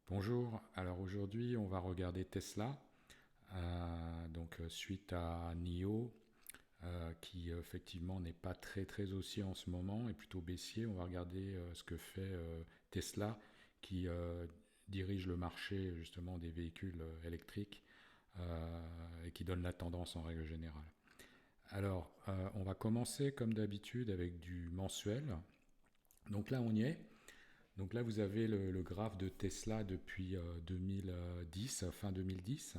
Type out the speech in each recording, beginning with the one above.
Bonjour, alors aujourd'hui on va regarder Tesla, suite à NIO qui effectivement n'est pas très haussier en ce moment et plutôt baissier. On va regarder ce que fait Tesla qui dirige le marché justement des véhicules électriques et qui donne la tendance en règle générale. Alors on va commencer comme d'habitude avec du mensuel. Donc là on y est. Donc là, vous avez le graphe de Tesla depuis 2010, fin 2010.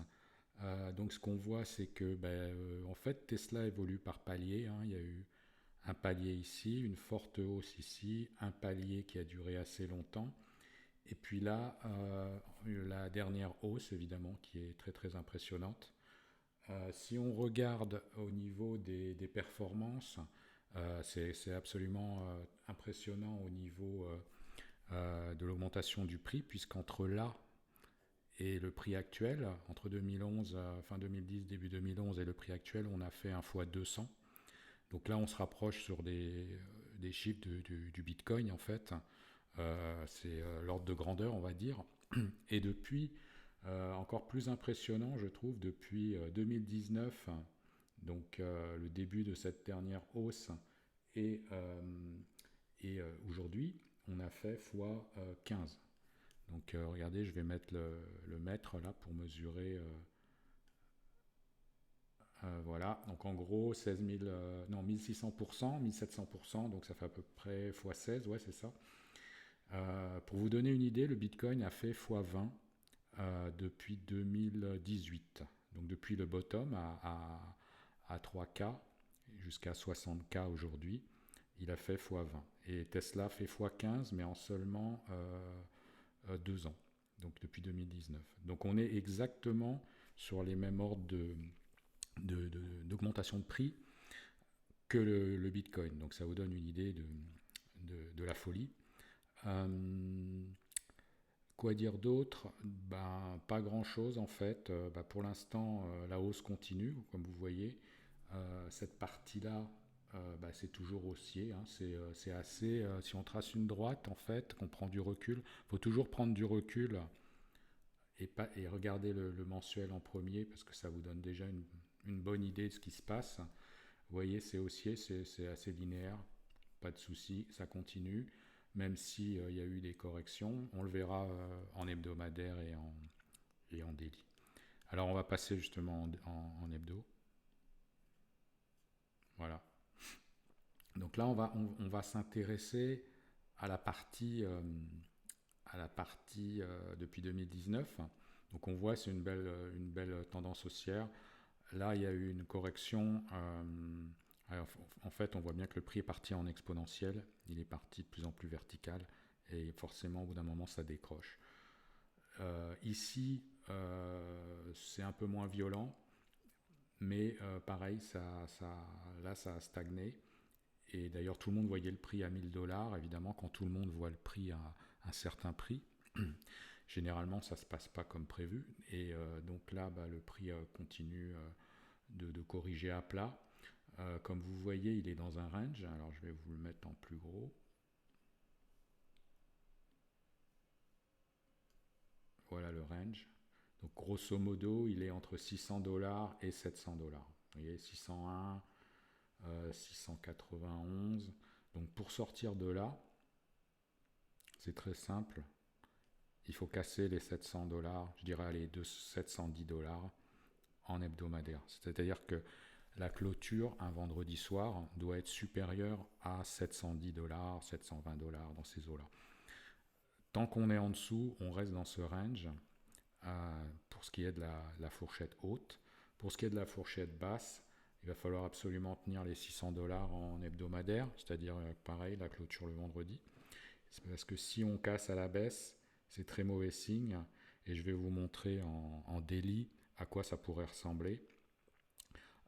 Donc ce qu'on voit, c'est que en fait, Tesla évolue par palier, hein. Il y a eu un palier ici, une forte hausse ici, un palier qui a duré assez longtemps. Et puis là, la dernière hausse, évidemment, qui est très impressionnante. Si on regarde au niveau des performances, c'est absolument impressionnant au niveau de l'augmentation du prix, puisqu'entre là et le prix actuel, entre 2011, fin 2010, début 2011 et le prix actuel, on a fait un fois 200. Donc là, on se rapproche sur des chiffres du Bitcoin, en fait. C'est l'ordre de grandeur, on va dire. Et depuis, encore plus impressionnant, je trouve, depuis 2019, donc le début de cette dernière hausse, et, aujourd'hui, on a fait fois 15. Donc regardez, je vais mettre le mètre là pour mesurer. Voilà, donc en gros 16 000, non 1600%, 1700%, donc ça fait à peu près x 16, ouais c'est ça. Pour vous donner une idée, le Bitcoin a fait x 20 depuis 2018. Donc depuis le bottom à 3K jusqu'à 60K aujourd'hui, il a fait x 20. Et Tesla fait x 15, mais en seulement 2 ans, donc depuis 2019. Donc on est exactement sur les mêmes ordres d'augmentation de prix que le Bitcoin. Donc ça vous donne une idée de la folie. Quoi dire d'autre? Pas grand-chose en fait. Pour l'instant, la hausse continue, comme vous voyez. Cette partie-là, c'est toujours haussier, hein. C'est assez. Si on trace une droite, en fait, qu'on prend du recul, il faut toujours prendre du recul et regarder le mensuel en premier parce que ça vous donne déjà une bonne idée de ce qui se passe. Vous voyez, c'est haussier, c'est assez linéaire, pas de souci, ça continue, même si il y a eu des corrections. On le verra en hebdomadaire et en daily. Alors on va passer justement en hebdo. Voilà. Donc là, on va s'intéresser à la partie, depuis 2019. Donc on voit, c'est une belle tendance haussière. Là, il y a eu une correction. Alors, en fait, on voit bien que le prix est parti en exponentiel. Il est parti de plus en plus vertical. Et forcément, au bout d'un moment, ça décroche. Ici, c'est un peu moins violent. Mais pareil, là, ça a stagné. Et d'ailleurs, tout le monde voyait le prix à 1000 $. Évidemment, quand tout le monde voit le prix à un certain prix, généralement, ça ne se passe pas comme prévu. Et donc là, le prix continue de corriger à plat. Comme vous voyez, il est dans un range. Alors, je vais vous le mettre en plus gros. Voilà le range. Donc, grosso modo, il est entre 600 $ et 700 $. Vous voyez, 601, 691. Donc, pour sortir de là, c'est très simple. Il faut casser les 700 $, je dirais les 710 $ en hebdomadaire. C'est-à-dire que la clôture, un vendredi soir, doit être supérieure à 710 $, 720 $ dans ces eaux-là. Tant qu'on est en dessous, on reste dans ce range pour ce qui est de la fourchette haute. Pour ce qui est de la fourchette basse, il va falloir absolument tenir les 600 $ en hebdomadaire, c'est-à-dire pareil, la clôture le vendredi. C'est parce que si on casse à la baisse, c'est très mauvais signe. Et je vais vous montrer en daily à quoi ça pourrait ressembler.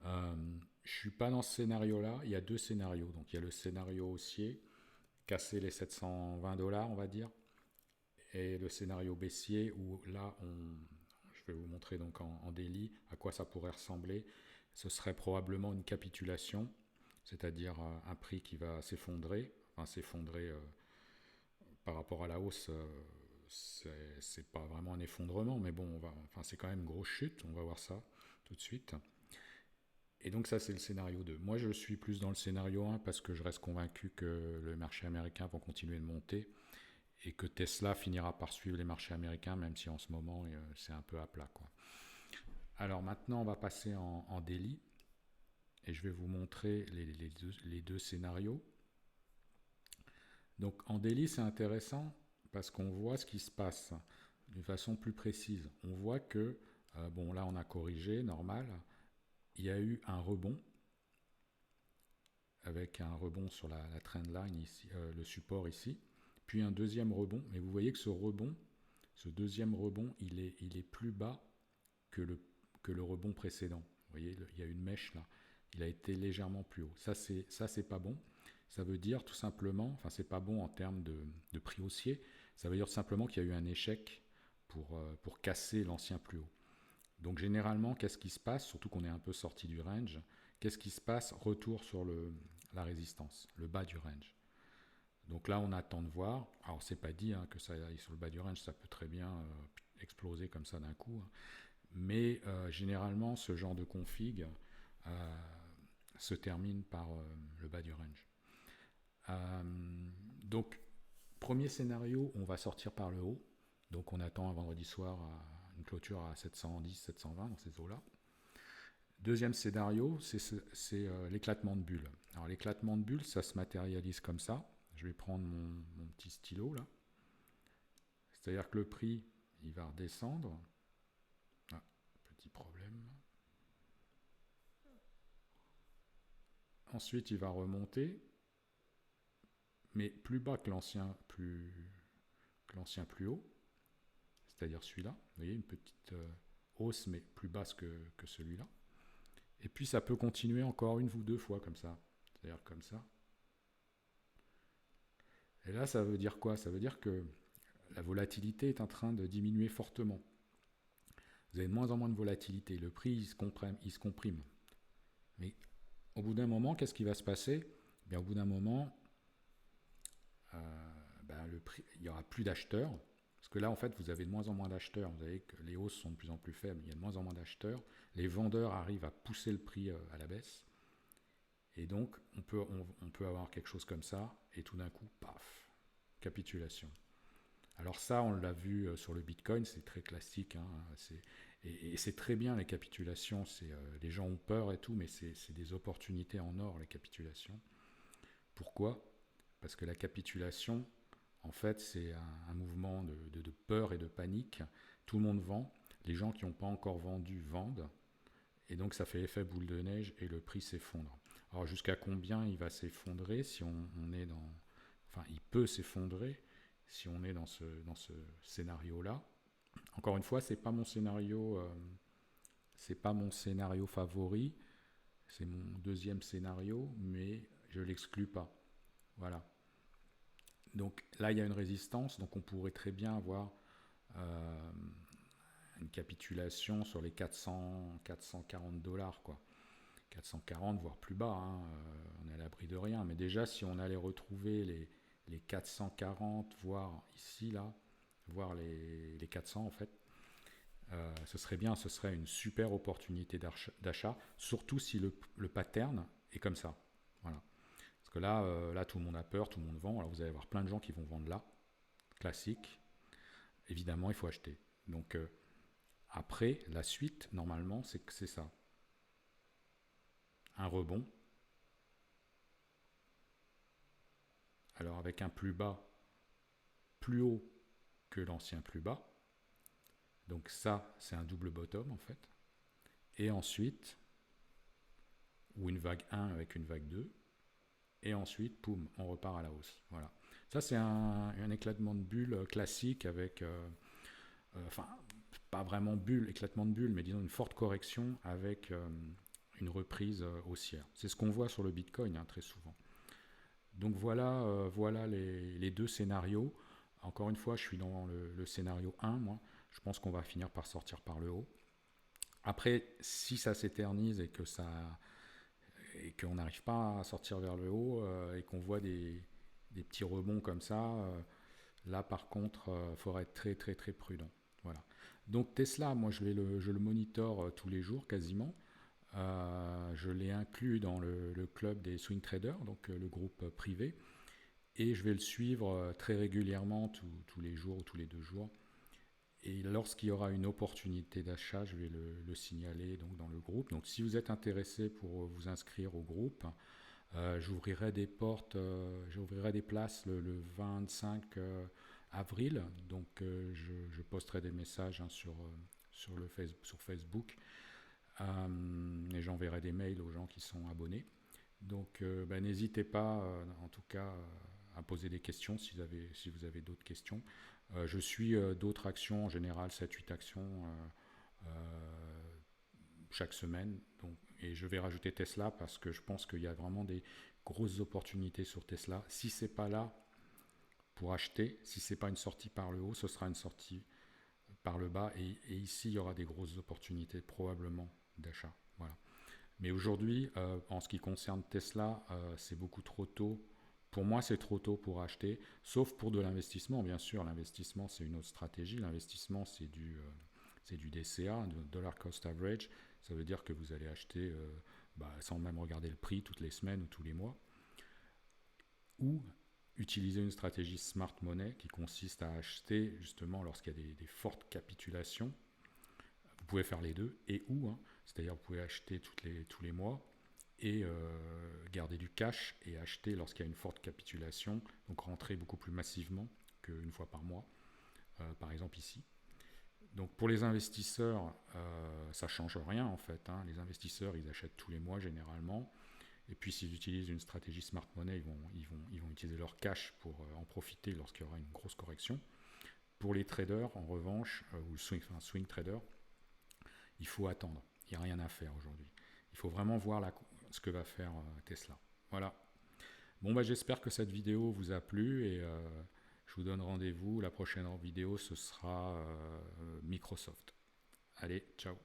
Je suis pas dans ce scénario-là. Il y a deux scénarios. Donc il y a le scénario haussier, casser les 720 $, on va dire, et le scénario baissier où là, je vais vous montrer donc en daily à quoi ça pourrait ressembler. Ce serait probablement une capitulation, c'est-à-dire un prix qui va s'effondrer, par rapport à la hausse. c'est pas vraiment un effondrement, mais bon, c'est quand même une grosse chute, on va voir ça tout de suite. Et donc ça, c'est le scénario 2. Moi, je suis plus dans le scénario 1 parce que je reste convaincu que le marché américain va continuer de monter et que Tesla finira par suivre les marchés américains, même si en ce moment, c'est un peu à plat, quoi. Alors maintenant, on va passer en daily et je vais vous montrer les deux scénarios. Donc en daily, c'est intéressant parce qu'on voit ce qui se passe d'une façon plus précise. On voit que, bon là on a corrigé, normal, il y a eu un rebond, avec un rebond sur la trendline ici, le support ici, puis un deuxième rebond, mais vous voyez que ce deuxième rebond, il est plus bas que le rebond précédent. Vous voyez, il y a une mèche là, il a été légèrement plus haut. Ça c'est pas bon. Ça veut dire tout simplement, enfin c'est pas bon en termes de prix haussier, ça veut dire tout simplement qu'il y a eu un échec pour casser l'ancien plus haut. Donc généralement, qu'est-ce qui se passe, surtout qu'on est un peu sorti du range, qu'est-ce qui se passe? Retour sur la résistance, le bas du range. Donc là, on attend de voir. Alors c'est pas dit que ça aille sur le bas du range, ça peut très bien exploser comme ça d'un coup. Mais généralement, ce genre de config se termine par le bas du range. Donc, premier scénario, on va sortir par le haut. Donc, on attend un vendredi soir une clôture à 710, 720 dans ces eaux-là. Deuxième scénario, c'est l'éclatement de bulle. Alors, l'éclatement de bulle, ça se matérialise comme ça. Je vais prendre mon petit stylo là. C'est-à-dire que le prix, il va redescendre. Ah, petit problème. Ensuite, il va remonter, mais plus bas que l'ancien plus haut, c'est-à-dire celui-là. Vous voyez, une petite hausse, mais plus basse que celui-là. Et puis, ça peut continuer encore une ou deux fois comme ça. C'est-à-dire comme ça. Et là, ça veut dire quoi? Ça veut dire que la volatilité est en train de diminuer fortement. Vous avez de moins en moins de volatilité. Le prix, il se comprime. Mais au bout d'un moment, qu'est-ce qui va se passer? Bien, au bout d'un moment, le prix, il n'y aura plus d'acheteurs. Parce que là, en fait, vous avez de moins en moins d'acheteurs. Vous savez que les hausses sont de plus en plus faibles. Il y a de moins en moins d'acheteurs. Les vendeurs arrivent à pousser le prix à la baisse. Et donc, on peut avoir quelque chose comme ça. Et tout d'un coup, paf, capitulation. Alors ça, on l'a vu sur le Bitcoin, c'est très classique. Et c'est très bien les capitulations. Les gens ont peur et tout, mais c'est des opportunités en or, les capitulations. Pourquoi? Parce que la capitulation, en fait, c'est un mouvement de peur et de panique. Tout le monde vend. Les gens qui n'ont pas encore vendu vendent. Et donc, ça fait effet boule de neige et le prix s'effondre. Alors, jusqu'à combien il va s'effondrer si on est dans... Enfin, il peut s'effondrer si on est dans ce scénario-là. Encore une fois, c'est pas mon scénario favori. C'est mon deuxième scénario, mais je l'exclus pas. Voilà. Donc là, il y a une résistance, donc on pourrait très bien avoir une capitulation sur les 440 $, quoi. 440, voire plus bas, on est à l'abri de rien. Mais déjà, si on allait retrouver les 440, voire ici, là, voire les 400 en fait, ce serait bien, ce serait une super opportunité d'achat, surtout si le pattern est comme ça. Voilà. Parce que là, tout le monde a peur, tout le monde vend. Alors vous allez avoir plein de gens qui vont vendre là, classique. Évidemment, il faut acheter. Donc après, la suite, normalement, c'est ça. Un rebond. Alors avec un plus bas, plus haut que l'ancien plus bas. Donc ça, c'est un double bottom en fait. Et ensuite, ou une vague 1 avec une vague 2. Et ensuite, poum, on repart à la hausse. Voilà. Ça, c'est un éclatement de bulle classique avec, pas vraiment bulle, éclatement de bulle, mais disons une forte correction avec une reprise haussière. C'est ce qu'on voit sur le Bitcoin très souvent. Donc voilà les deux scénarios. Encore une fois, je suis dans le scénario 1, moi. Je pense qu'on va finir par sortir par le haut. Après, si ça s'éternise et qu'on n'arrive pas à sortir vers le haut et qu'on voit des petits rebonds comme ça, Là, par contre, il faudra être très très très prudent. Voilà. Donc Tesla, moi je le monitore tous les jours quasiment. Je l'ai inclus dans le club des swing traders, donc le groupe privé, et je vais le suivre très régulièrement, tous les jours ou tous les 2 jours. Et lorsqu'il y aura une opportunité d'achat, je vais le signaler donc, dans le groupe. Donc si vous êtes intéressé pour vous inscrire au groupe, j'ouvrirai des portes, j'ouvrirai des places le 25 avril. Donc je posterai des messages sur Facebook et j'enverrai des mails aux gens qui sont abonnés. Donc n'hésitez pas en tout cas à poser des questions si vous avez d'autres questions. Je suis d'autres actions, en général 7-8 actions chaque semaine. Donc, et je vais rajouter Tesla parce que je pense qu'il y a vraiment des grosses opportunités sur Tesla. Si c'est pas là pour acheter, si c'est pas une sortie par le haut, ce sera une sortie par le bas. Et ici, il y aura des grosses opportunités probablement d'achat. Voilà. Mais aujourd'hui, en ce qui concerne Tesla, c'est beaucoup trop tôt. Pour moi, c'est trop tôt pour acheter, sauf pour de l'investissement. Bien sûr, l'investissement, c'est une autre stratégie. L'investissement, c'est du DCA, de Dollar Cost Average. Ça veut dire que vous allez acheter sans même regarder le prix toutes les semaines ou tous les mois. Ou utiliser une stratégie smart money qui consiste à acheter justement lorsqu'il y a des fortes capitulations. Vous pouvez faire les deux, c'est-à-dire vous pouvez acheter tous les mois et garder du cash et acheter lorsqu'il y a une forte capitulation, donc rentrer beaucoup plus massivement qu'une fois par mois, par exemple ici. Donc pour les investisseurs, ça ne change rien en fait. Les investisseurs, ils achètent tous les mois généralement. Et puis s'ils utilisent une stratégie smart money, ils vont utiliser leur cash pour en profiter lorsqu'il y aura une grosse correction. Pour les traders, en revanche, ou swing trader, il faut attendre. Il n'y a rien à faire aujourd'hui. Il faut vraiment voir ce que va faire Tesla. Voilà. Bon, j'espère que cette vidéo vous a plu et je vous donne rendez-vous. La prochaine vidéo, ce sera Microsoft. Allez, ciao.